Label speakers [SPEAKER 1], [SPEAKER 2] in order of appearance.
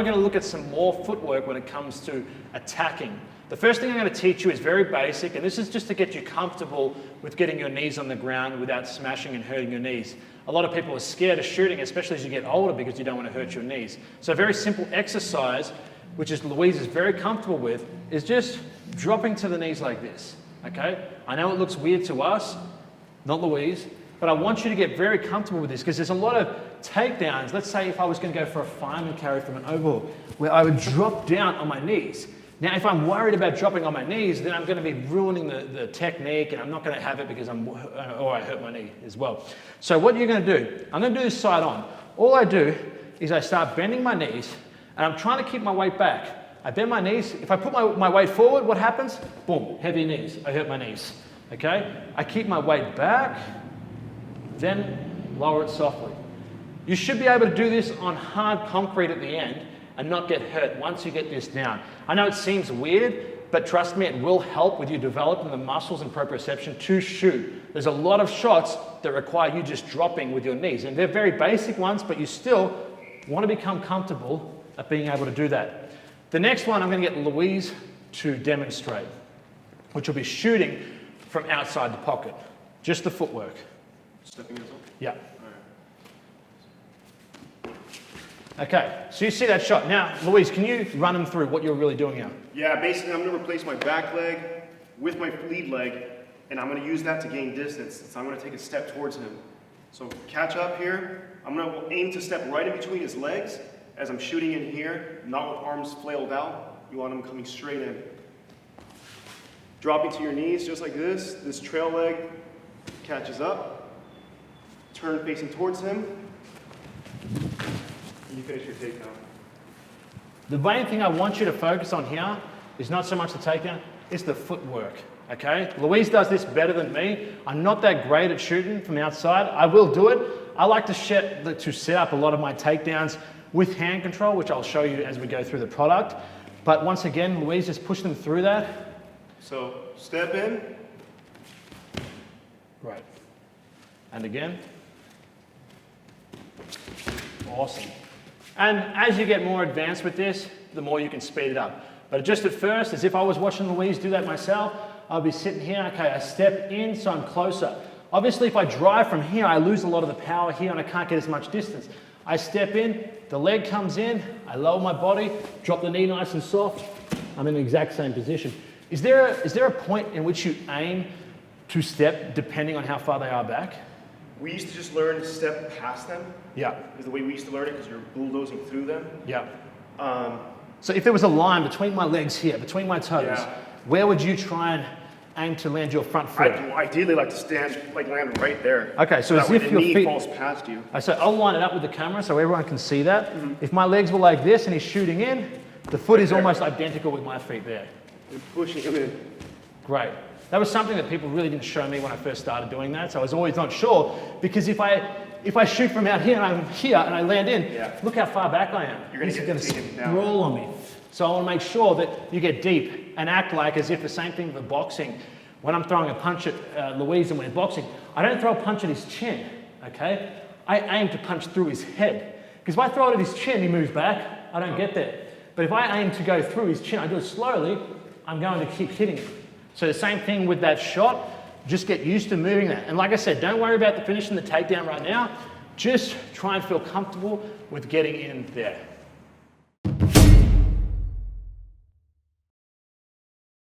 [SPEAKER 1] we're going to look at some more footwork when it comes to attacking. The first thing I'm going to teach you is very basic, and this is just to get you comfortable with getting your knees on the ground without smashing and hurting your knees. A lot of people are scared of shooting, especially as you get older, because you don't want to hurt your knees. So a very simple exercise, which is Louise is very comfortable with, is just dropping to the knees like this, okay? I know it looks weird to us, not Louise, but I want you to get very comfortable with this, because there's a lot of takedowns. Let's say if I was going to go for a fireman carry from an overhook, where I would drop down on my knees. Now, if I'm worried about dropping on my knees, then I'm going to be ruining the technique, and I'm not going to have it because I hurt my knee as well. So what you're going to do, I'm going to do this side on. All I do is I start bending my knees, and I'm trying to keep my weight back. I bend my knees. If I put my weight forward, what happens? Boom, heavy knees. I hurt my knees, okay? I keep my weight back, then lower it softly. You should be able to do this on hard concrete at the end and not get hurt once you get this down. I know it seems weird, but trust me, it will help with you developing the muscles and proprioception to shoot. There's a lot of shots that require you just dropping with your knees, and they're very basic ones, but you still want to become comfortable at being able to do that. The next one I'm going to get Louise to demonstrate, which will be shooting from outside the pocket. Just the footwork.
[SPEAKER 2] Stepping as well?
[SPEAKER 1] Yeah. Okay, so you see that shot. Now, Louise, can you run them through what you're really doing here?
[SPEAKER 2] Yeah, basically I'm going to replace my back leg with my lead leg, and I'm going to use that to gain distance. So I'm going to take a step towards him. So catch up here. I'm going to aim to step right in between his legs as I'm shooting in here, not with arms flailed out. You want them coming straight in. Dropping to your knees just like this. This trail leg catches up. Turn facing towards him. You finish your takedown.
[SPEAKER 1] The main thing I want you to focus on here is not so much the takedown, it's the footwork, okay? Louise does this better than me. I'm not that great at shooting from outside. I will do it. I like to set up a lot of my takedowns with hand control, which I'll show you as we go through the product. But once again, Louise, just push them through that.
[SPEAKER 2] So step in.
[SPEAKER 1] Great. And again. Awesome. And as you get more advanced with this, the more you can speed it up. But just at first, as if I was watching Louise do that myself, I'll be sitting here, okay, I step in so I'm closer. Obviously, if I drive from here, I lose a lot of the power here and I can't get as much distance. I step in, the leg comes in, I lower my body, drop the knee nice and soft, I'm in the exact same position. Is there a point in which you aim to step depending on how far they are back?
[SPEAKER 2] We used to just learn to step past them.
[SPEAKER 1] Yeah.
[SPEAKER 2] Is the way we used to learn it, because you're bulldozing through them.
[SPEAKER 1] Yeah. So if there was a line between my legs here, between my toes, where would you try and aim to land your front foot?
[SPEAKER 2] I'd ideally like to stand, like land right there.
[SPEAKER 1] Okay, so as if your feet
[SPEAKER 2] falls past you.
[SPEAKER 1] So I'll line it up with the camera so everyone can see that. If my legs were like this and he's shooting in, the foot is almost identical with my feet there.
[SPEAKER 2] You're pushing him in.
[SPEAKER 1] Great. That was something that people really didn't show me when I first started doing that, so I was always not sure, because if I shoot from out here and I'm here and I land in, look how far back I am.
[SPEAKER 2] You're going to
[SPEAKER 1] scroll on me. So I want to make sure that you get deep and act like as if the same thing with boxing. When I'm throwing a punch at Louise and we're boxing, I don't throw a punch at his chin, okay? I aim to punch through his head. Because if I throw it at his chin, he moves back, I don't get there. But if I aim to go through his chin, I do it slowly, I'm going to keep hitting him. So the same thing with that shot, just get used to moving that. And like I said, don't worry about finishing the takedown right now, just try and feel comfortable with getting in there.